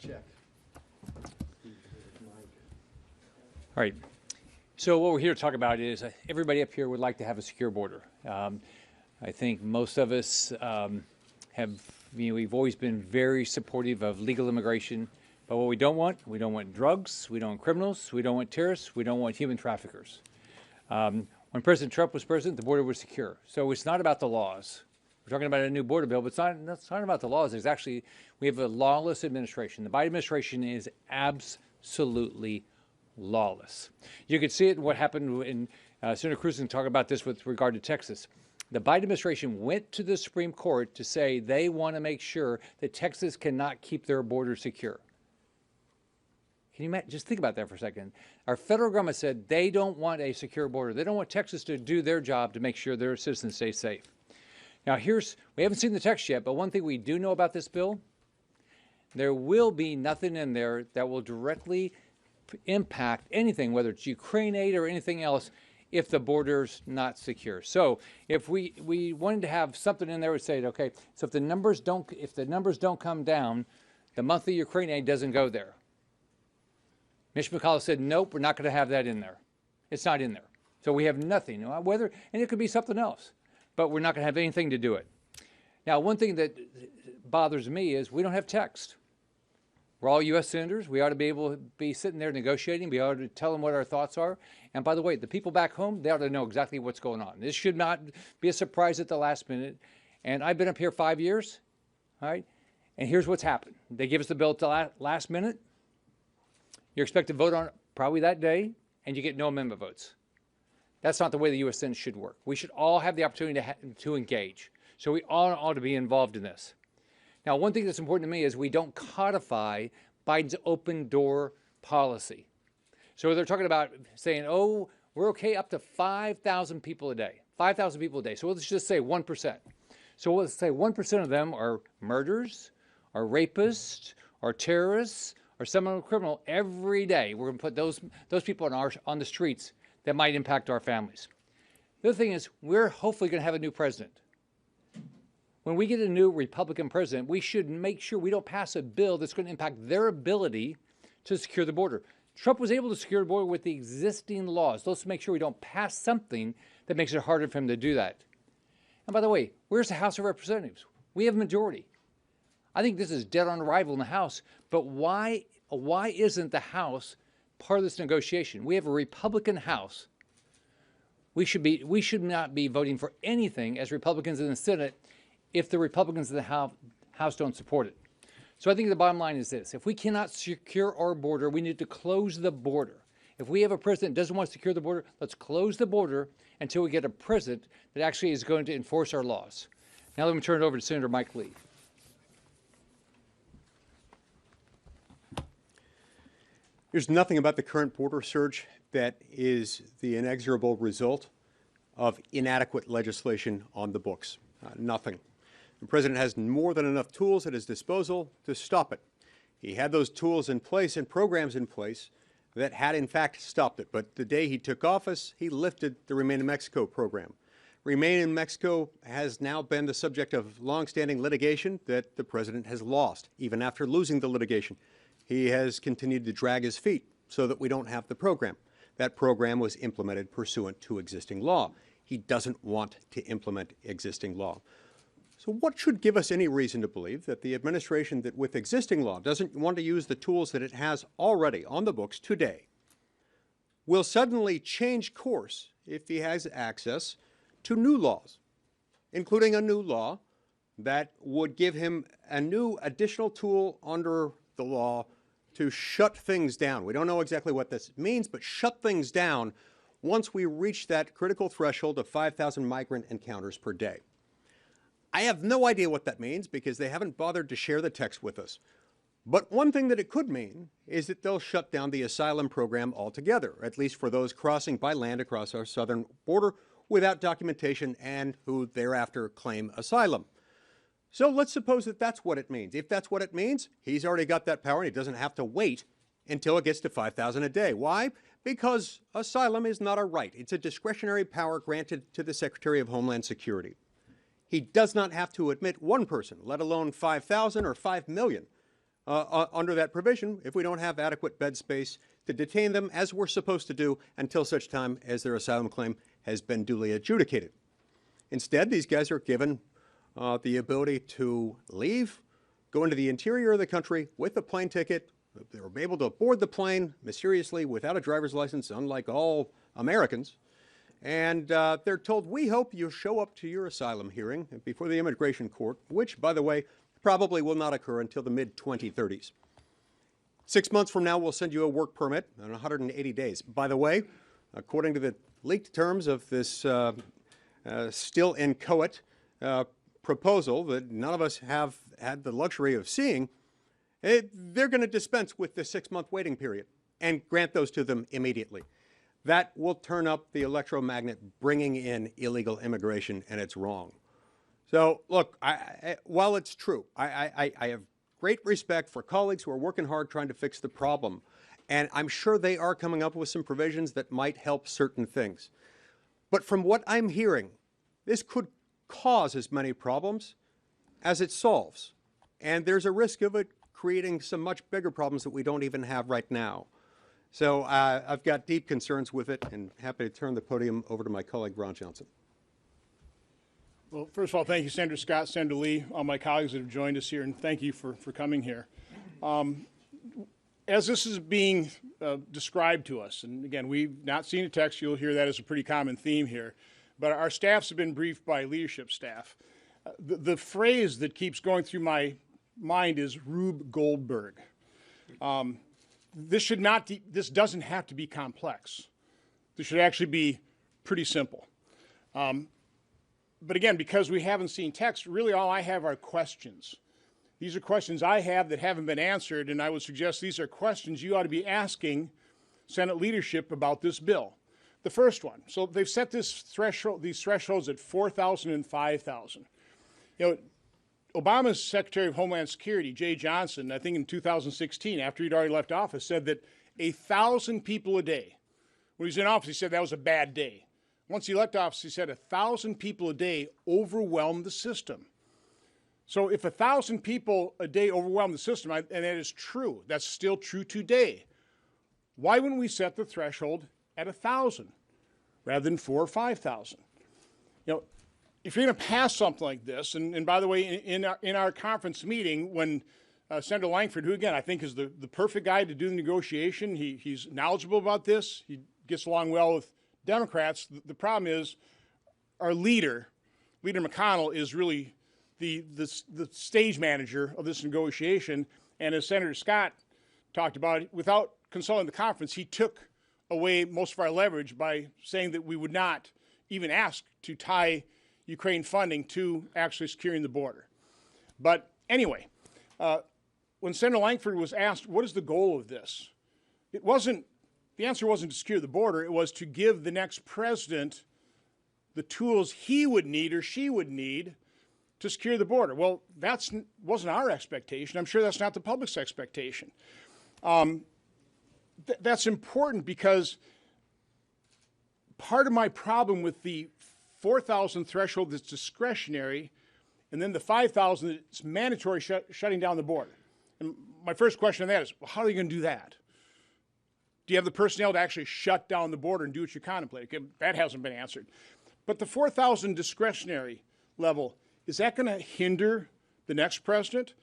Check. All right. So what we're here to talk about is everybody up here would like to have a secure border. I think most of us we've always been very supportive of legal immigration. But what we don't want drugs, we don't want criminals, we don't want terrorists, we don't want human traffickers. When President Trump was president, the border was secure. So it's not about the laws. We're talking about a new border bill, but it's not about the laws. It's actually, we have a lawless administration. The Biden administration is absolutely lawless. You could see it in what happened in Senator Cruz can talk about this with regard to Texas. The Biden administration went to the Supreme Court to say they want to make sure that Texas cannot keep their border secure. Can you just think about that for a second? Our federal government said they don't want a secure border. They don't want Texas to do their job to make sure their citizens stay safe. Now we haven't seen the text yet, but one thing we do know about this bill, there will be nothing in there that will directly impact anything, whether it's Ukraine aid or anything else, if the border's not secure. So if we wanted to have something in there that would say, okay, so if the numbers don't come down, the monthly Ukraine aid doesn't go there. Mitch McConnell said, nope, we're not going to have that in there. It's not in there. So we have nothing. And it could be something else, but we're not going to have anything to do it. Now, one thing that bothers me is we don't have text. We're all U.S. senators. We ought to be able to be sitting there negotiating. We ought to tell them what our thoughts are. And by the way, the people back home, they ought to know exactly what's going on. This should not be a surprise at the last minute. And I've been up here 5 years, all right? And here's what's happened. They give us the bill at the last minute. You're expected to vote on it probably that day, and you get no amendment votes. That's not the way the U.S. Senate should work. We should all have the opportunity to engage. So we all ought to be involved in this. Now, one thing that's important to me is we don't codify Biden's open door policy. So they're talking about saying, oh, we're okay up to 5,000 people a day, 5,000 people a day. So let's just say 1%. So let's say 1% of them are murderers, are rapists, are terrorists, or some criminal every day. We're going to put those people on the streets that might impact our families. The other thing is we're hopefully going to have a new president. When we get a new Republican president, we should make sure we don't pass a bill that's going to impact their ability to secure the border. Trump was able to secure the border with the existing laws. Let's make sure we don't pass something that makes it harder for him to do that. And by the way, where's the House of Representatives? We have a majority. I think this is dead on arrival in the House, but why isn't the House part of this negotiation? We have a Republican House. We should not be voting for anything as Republicans in the Senate if the Republicans in the House don't support it. So I think the bottom line is this. If we cannot secure our border, we need to close the border. If we have a president that doesn't want to secure the border, let's close the border until we get a president that actually is going to enforce our laws. Now let me turn it over to Senator Mike Lee. There's nothing about the current border surge that is the inexorable result of inadequate legislation on the books. Nothing. The president has more than enough tools at his disposal to stop it. He had those tools in place and programs in place that had in fact stopped it. But the day he took office, he lifted the Remain in Mexico program. Remain in Mexico has now been the subject of longstanding litigation that the president has lost, even after losing the litigation. He has continued to drag his feet so that we don't have the program. That program was implemented pursuant to existing law. He doesn't want to implement existing law. So what should give us any reason to believe that the administration that with existing law doesn't want to use the tools that it has already on the books today will suddenly change course if he has access to new laws, including a new law that would give him a new additional tool under the law to shut things down. We don't know exactly what this means, but shut things down once we reach that critical threshold of 5,000 migrant encounters per day. I have no idea what that means because they haven't bothered to share the text with us. But one thing that it could mean is that they'll shut down the asylum program altogether, at least for those crossing by land across our southern border without documentation and who thereafter claim asylum. So let's suppose that that's what it means. If that's what it means, he's already got that power and he doesn't have to wait until it gets to 5,000 a day. Why? Because asylum is not a right. It's a discretionary power granted to the Secretary of Homeland Security. He does not have to admit one person, let alone 5,000 or 5 million under that provision if we don't have adequate bed space to detain them as we're supposed to do until such time as their asylum claim has been duly adjudicated. Instead, these guys are given the ability to leave, go into the interior of the country with a plane ticket. They were able to board the plane mysteriously without a driver's license, unlike all Americans. And they're told, we hope you show up to your asylum hearing before the immigration court, which, by the way, probably will not occur until the mid-2030s. 6 months from now, we'll send you a work permit in 180 days. By the way, according to the leaked terms of this still inchoate proposal that none of us have had the luxury of seeing, they're going to dispense with the 6-month waiting period and grant those to them immediately. That will turn up the electromagnet bringing in illegal immigration, and it's wrong. So, look, while it's true, I have great respect for colleagues who are working hard trying to fix the problem, and I'm sure they are coming up with some provisions that might help certain things. But from what I'm hearing, this could cause as many problems as it solves, and there's a risk of it creating some much bigger problems that we don't even have right now. So I've got deep concerns with it, and happy to turn the podium over to my colleague, Ron Johnson. Well, first of all, thank you, Senator Scott, Senator Lee, all my colleagues that have joined us here, and thank you for coming here. As this is being described to us, and again, we've not seen a text, you'll hear that as a pretty common theme here, but our staffs have been briefed by leadership staff. The phrase that keeps going through my mind is Rube Goldberg. This doesn't have to be complex. This should actually be pretty simple. But again, because we haven't seen text, really all I have are questions. These are questions I have that haven't been answered, and I would suggest these are questions you ought to be asking Senate leadership about this bill. The first one, so they've set these thresholds at 4,000 and 5,000. You know, Obama's Secretary of Homeland Security, Jay Johnson, I think in 2016, after he'd already left office, said that 1,000 people a day. When he was in office, he said that was a bad day. Once he left office, he said 1,000 people a day overwhelmed the system. So if 1,000 people a day overwhelm the system, and that is true, that's still true today, why wouldn't we set the threshold at 1,000 rather than 4,000 or 5,000? You know, if you're going to pass something like this, and by the way, in our conference meeting, when Senator Langford, who again I think is the perfect guy to do the negotiation, he's knowledgeable about this, he gets along well with Democrats. The problem is our Leader McConnell, is really the stage manager of this negotiation, and as Senator Scott talked about, without consulting the conference, he took away most of our leverage by saying that we would not even ask to tie Ukraine funding to actually securing the border. But anyway, when Senator Langford was asked, what is the goal of this? The answer wasn't to secure the border, it was to give the next president the tools he would need or she would need to secure the border. Well, that wasn't our expectation. I'm sure that's not the public's expectation. That's important because part of my problem with the 4,000 threshold that's discretionary, and then the 5,000 that's mandatory shutting down the border. And my first question on that is, well, how are you going to do that? Do you have the personnel to actually shut down the border and do what you contemplate? Okay, that hasn't been answered. But the 4,000 discretionary level, is that going to hinder the next president?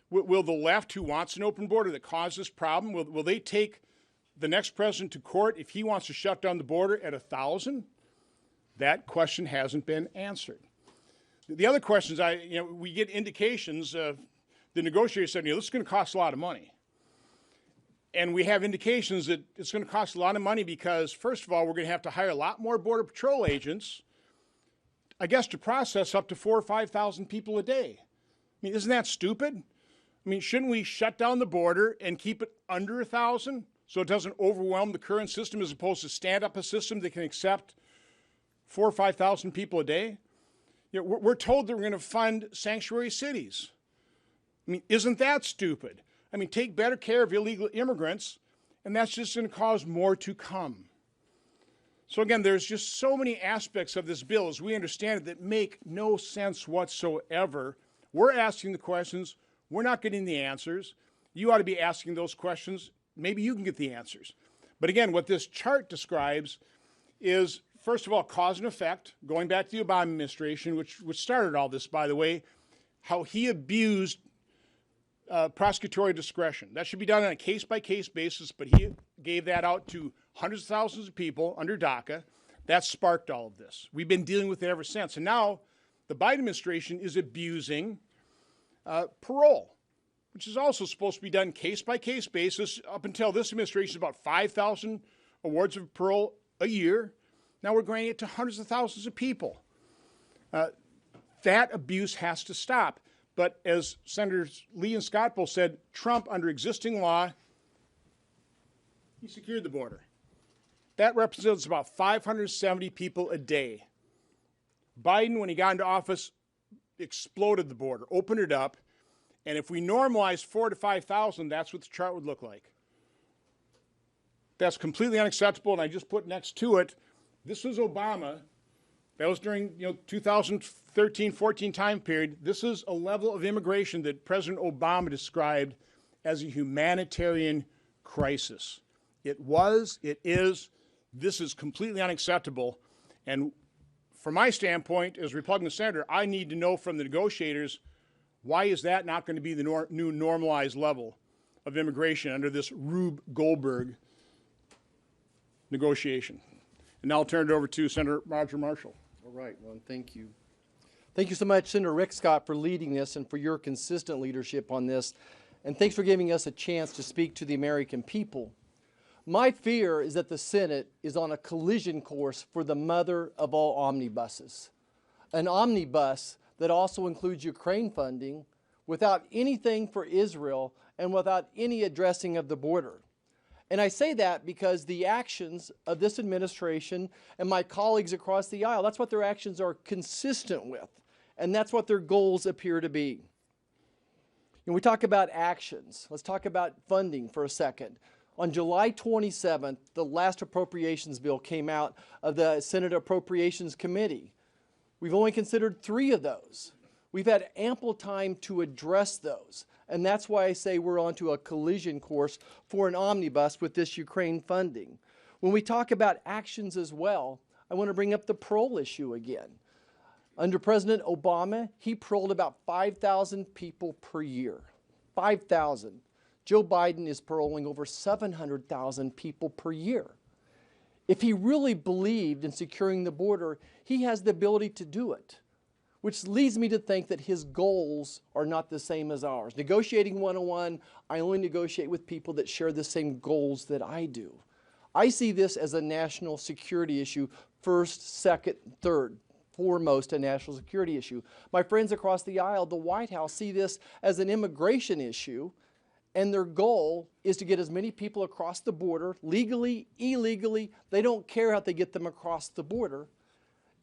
Will the left, who wants an open border that caused this problem, will they take the next president to court if he wants to shut down the border at 1,000? That question hasn't been answered. The other questions, we get indications. The negotiator said, this is going to cost a lot of money. And we have indications that it's going to cost a lot of money because, first of all, we're going to have to hire a lot more Border Patrol agents, I guess, to process up to 4,000 or 5,000 people a day. I mean, isn't that stupid? I mean, shouldn't we shut down the border and keep it under 1,000 so it doesn't overwhelm the current system as opposed to stand up a system that can accept 4,000 or 5,000 people a day? We're told that we're going to fund sanctuary cities. I mean, isn't that stupid? I mean, take better care of illegal immigrants, and that's just going to cause more to come. So again, there's just so many aspects of this bill, as we understand it, that make no sense whatsoever. We're asking the questions. We're not getting the answers. You ought to be asking those questions. Maybe you can get the answers. But again, what this chart describes is, first of all, cause and effect, going back to the Obama administration, which started all this, by the way, how he abused prosecutorial discretion. That should be done on a case-by-case basis, but he gave that out to hundreds of thousands of people under DACA. That sparked all of this. We've been dealing with it ever since. And now the Biden administration is abusing parole, which is also supposed to be done case-by-case basis. Up until this administration, is about 5,000 awards of parole a year. Now we're granting it to hundreds of thousands of people. That abuse has to stop. But as Senators Lee and Scott both said, Trump, under existing law, he secured the border. That represents about 570 people a day. Biden, when he got into office, exploded the border, opened it up, and if we normalize 4,000 to 5,000, that's what the chart would look like. That's completely unacceptable, and I just put next to it, this was Obama. That was during 2013-14 time period. This is a level of immigration that President Obama described as a humanitarian crisis. It was, it is, this is completely unacceptable. And from my standpoint, as a Republican senator, I need to know from the negotiators, why is that not going to be the new normalized level of immigration under this Rube Goldberg negotiation? And now I'll turn it over to Senator Roger Marshall. All right, well, thank you. Thank you so much, Senator Rick Scott, for leading this and for your consistent leadership on this. And thanks for giving us a chance to speak to the American people. My fear is that the Senate is on a collision course for the mother of all omnibuses. An omnibus that also includes Ukraine funding without anything for Israel and without any addressing of the border. And I say that because the actions of this administration and my colleagues across the aisle, that's what their actions are consistent with. And that's what their goals appear to be. And we talk about actions. Let's talk about funding for a second. On July 27th, the last appropriations bill came out of the Senate Appropriations Committee. We've only considered 3 of those. We've had ample time to address those. And that's why I say we're onto a collision course for an omnibus with this Ukraine funding. When we talk about actions as well, I want to bring up the parole issue again. Under President Obama, he paroled about 5,000 people per year. 5,000. Joe Biden is paroling over 700,000 people per year. If he really believed in securing the border, he has the ability to do it, which leads me to think that his goals are not the same as ours. Negotiating 101, I only negotiate with people that share the same goals that I do. I see this as a national security issue, first, second, third, foremost a national security issue. My friends across the aisle, the White House, see this as an immigration issue, and their goal is to get as many people across the border, legally, illegally. They don't care how they get them across the border.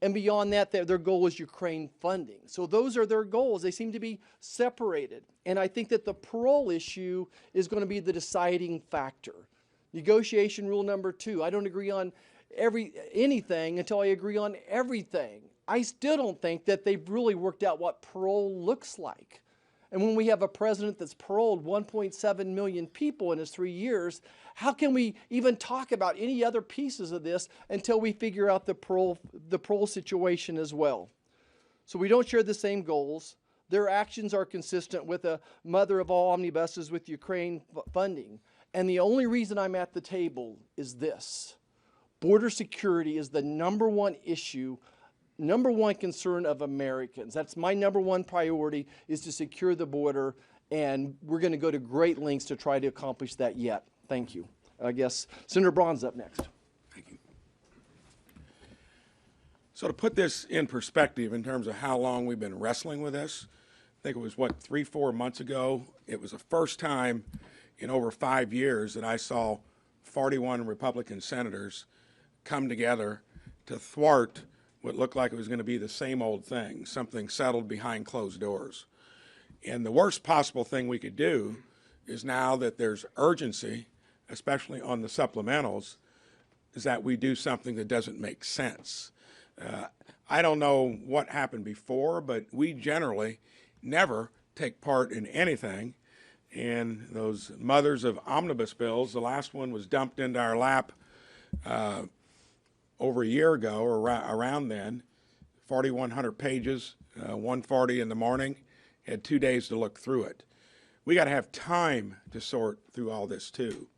And beyond that, their goal is Ukraine funding. So those are their goals. They seem to be separated. And I think that the parole issue is going to be the deciding factor. Negotiation rule number 2, I don't agree on anything until I agree on everything. I still don't think that they've really worked out what parole looks like. And when we have a president that's paroled 1.7 million people in his 3 years, how can we even talk about any other pieces of this until we figure out the parole situation as well? So we don't share the same goals. Their actions are consistent with a mother of all omnibuses with Ukraine funding. And the only reason I'm at the table is this. Border security is the #1 issue, #1 concern of Americans. That's my #1 priority, is to secure the border, and we're going to go to great lengths to try to accomplish that yet. Thank you. I guess Senator Braun's up next. Thank you. So to put this in perspective in terms of how long we've been wrestling with this, I think it was, 3-4 months ago, it was the first time in over 5 years that I saw 41 Republican senators come together to thwart what looked like it was going to be the same old thing, something settled behind closed doors. And the worst possible thing we could do is, now that there's urgency, especially on the supplementals, is that we do something that doesn't make sense. I don't know what happened before, but we generally never take part in anything And those mothers of omnibus bills, the last one was dumped into our lap over a year ago or around then, 4,100 pages, 1:40 in the morning, had 2 days to look through it. We got to have time to sort through all this too.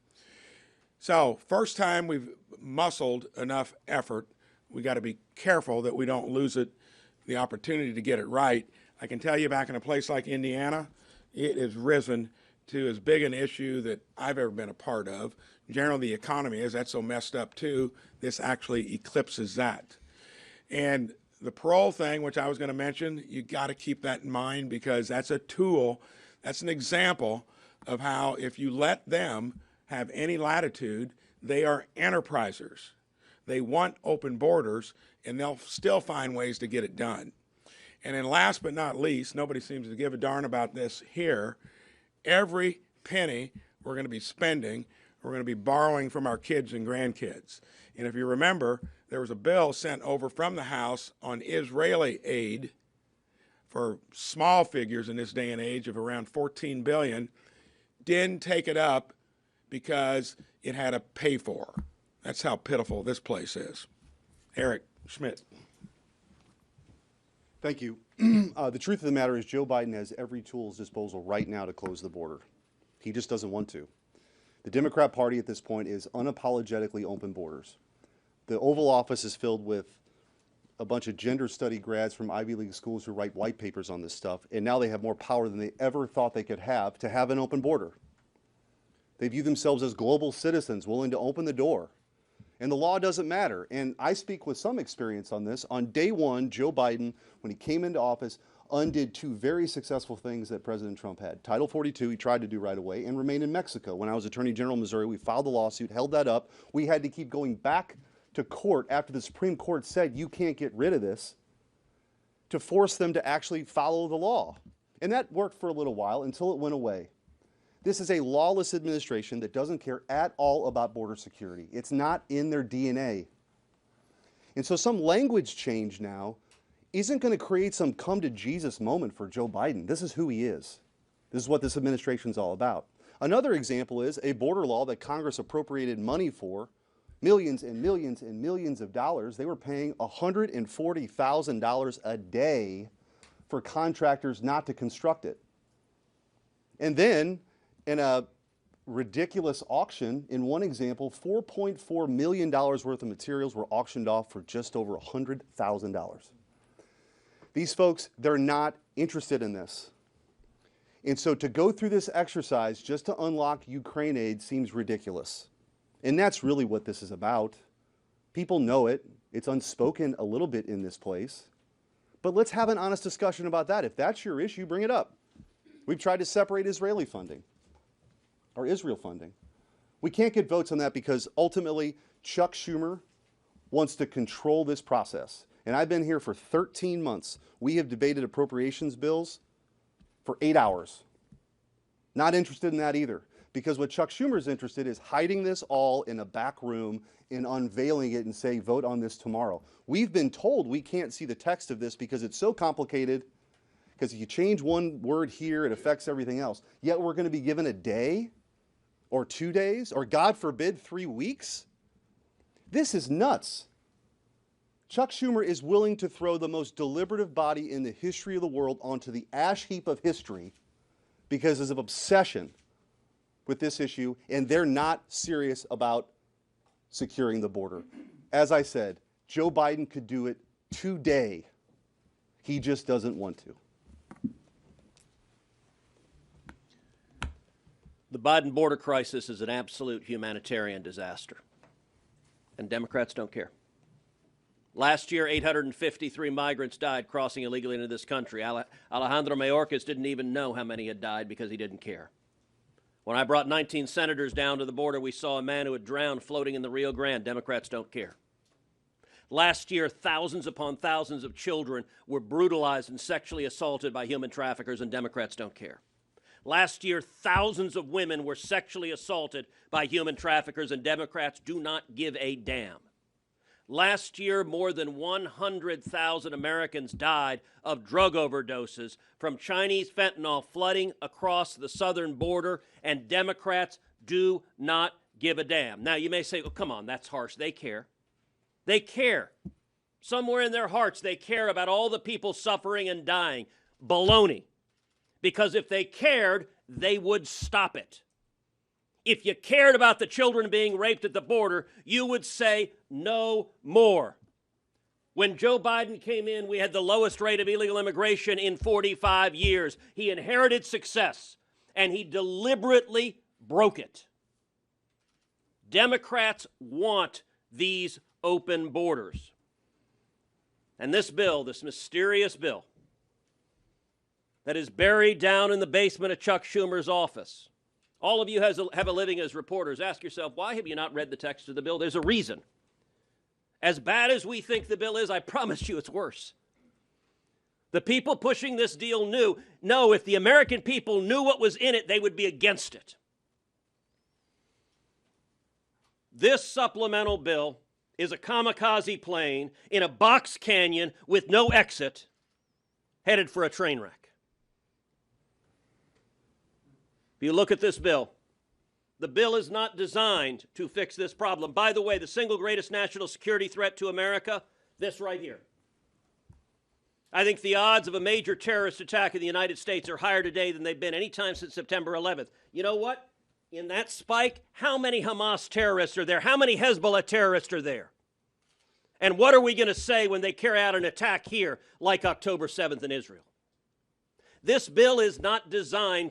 So first time we've muscled enough effort, we got to be careful that we don't lose the opportunity to get it right. I can tell you back in a place like Indiana, it has risen to as big an issue that I've ever been a part of. Generally, the economy is, that's so messed up too. This actually eclipses that. And the parole thing, which I was going to mention, you got to keep that in mind because that's a tool, that's an example of how if you let them have any latitude, they are enterprisers. They want open borders, and they'll still find ways to get it done. And then last but not least, nobody seems to give a darn about this here, every penny we're going to be spending, we're going to be borrowing from our kids and grandkids. And if you remember, there was a bill sent over from the House on Israeli aid for small figures in this day and age of around $14 billion, didn't take it up because it had to pay for. That's how pitiful this place is. Eric Schmidt. Thank you. The truth of the matter is Joe Biden has every tool at his disposal right now to close the border. He just doesn't want to. The Democrat Party at this point is unapologetically open borders. The Oval Office is filled with a bunch of gender study grads from Ivy League schools who write white papers on this stuff, and now they have more power than they ever thought they could have to have an open border. They view themselves as global citizens willing to open the door. And the law doesn't matter. And I speak with some experience on this. On day one, Joe Biden, when he came into office, undid two very successful things that President Trump had. Title 42, he tried to do right away, and remain in Mexico. When I was Attorney General of Missouri, we filed a lawsuit, held that up. We had to keep going back to court after the Supreme Court said you can't get rid of this to force them to actually follow the law. And that worked for a little while until it went away. This is a lawless administration that doesn't care at all about border security. It's not in their DNA. And so some language change now isn't going to create some come to Jesus moment for Joe Biden. This is who he is. This is what this administration is all about. Another example is a border law that Congress appropriated money for, millions and millions and millions of dollars. They were paying $140,000 a day for contractors not to construct it. And then, in a ridiculous auction, in one example, $4.4 million worth of materials were auctioned off for just over $100,000. These folks, they're not interested in this. And so to go through this exercise just to unlock Ukraine aid seems ridiculous. And that's really what this is about. People know it. It's unspoken a little bit in this place. But let's have an honest discussion about that. If that's your issue, bring it up. We've tried to separate Israeli funding, or Israel funding. We can't get votes on that because ultimately Chuck Schumer wants to control this process. And I've been here for 13 months. We have debated appropriations bills for 8 hours. Not interested in that either, because what Chuck Schumer is interested in is hiding this all in a back room and unveiling it and saying, vote on this tomorrow. We've been told we can't see the text of this because it's so complicated, because if you change one word here, it affects everything else. Yet we're going to be given a day or 2 days, or God forbid, 3 weeks? This is nuts. Chuck Schumer is willing to throw the most deliberative body in the history of the world onto the ash heap of history because of obsession with this issue, and they're not serious about securing the border. As I said, Joe Biden could do it today. He just doesn't want to. The Biden border crisis is an absolute humanitarian disaster, and Democrats don't care. Last year, 853 migrants died crossing illegally into this country. Alejandro Mayorkas didn't even know how many had died because he didn't care. When I brought 19 senators down to the border, we saw a man who had drowned floating in the Rio Grande. Democrats don't care. Last year, thousands upon thousands of children were brutalized and sexually assaulted by human traffickers, and Democrats don't care. Last year, thousands of women were sexually assaulted by human traffickers, and Democrats do not give a damn. Last year, more than 100,000 Americans died of drug overdoses from Chinese fentanyl flooding across the southern border, and Democrats do not give a damn. Now, you may say, oh, come on, that's harsh. They care. They care. Somewhere in their hearts, they care about all the people suffering and dying. Baloney. Because if they cared, they would stop it. If you cared about the children being raped at the border, you would say no more. When Joe Biden came in, we had the lowest rate of illegal immigration in 45 years. He inherited success, and he deliberately broke it. Democrats want these open borders. And this bill, this mysterious bill, that is buried down in the basement of Chuck Schumer's office. All of you have a living as reporters. Ask yourself, why have you not read the text of the bill? There's a reason. As bad as we think the bill is, I promise you it's worse. The people pushing this deal know if the American people knew what was in it, they would be against it. This supplemental bill is a kamikaze plane in a box canyon with no exit, headed for a train wreck. If you look at this bill, the bill is not designed to fix this problem. By the way, the single greatest national security threat to America, this right here. I think the odds of a major terrorist attack in the United States are higher today than they've been any time since September 11th. You know what? In that spike, how many Hamas terrorists are there? How many Hezbollah terrorists are there? And what are we going to say when they carry out an attack here like October 7th in Israel? This bill is not designed